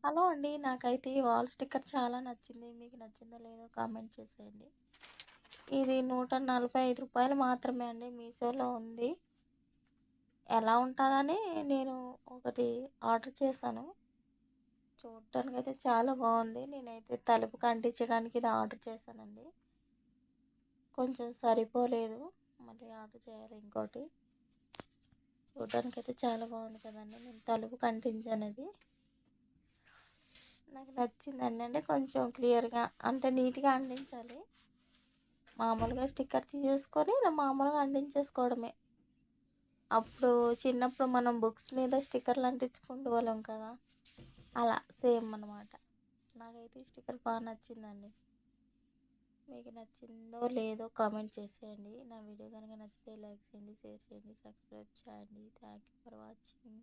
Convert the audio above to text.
Hello అండి. నాకైతే ఈ వాల్ స్టిక్కర్ చాలా నచ్చింది. మీకు నచ్చిందో లేదో కామెంట్ చేసేయండి. ఇది రూ. 145 మాత్రమే అండి. మీషోలో ఉంది. ఎలా ఉంటుందని నేను ఒకటి ఆర్డర్ చేశాను. చూడటానికైతే చాలా బాగుంది. నేనైతే తలుపుకి అంటించడానికి ఇది ఆర్డర్ చేశానండి. కొంచెం సరిపోలేదు. మళ్ళీ ఆర్డర్ చేయాలి ఇంకోటి. చూడటానికైతే చాలా బాగుంది కదండి. నేను తలుపుకి అంటించాను ఇది. నాకు నచ్చిందండి. అంటే కొంచెం క్లియర్గా అంటే నీట్గా అంటించాలి. మామూలుగా స్టిక్కర్ తీసేసుకొని ఇలా మామూలుగా అంటించేసుకోవడమే. అప్పుడు చిన్నప్పుడు మనం బుక్స్ మీద స్టిక్కర్లు అంటించుకుంటూ వాళ్ళం కదా, అలా సేమ్ అన్నమాట. నాకైతే ఈ స్టిక్కర్ బాగా నచ్చిందండి. మీకు నచ్చిందో లేదో కామెంట్ చేసేయండి. నా వీడియో కనుక నచ్చితే లైక్ చేయండి, షేర్ చేయండి, సబ్స్క్రైబ్ చేయండి. Thank you for watching.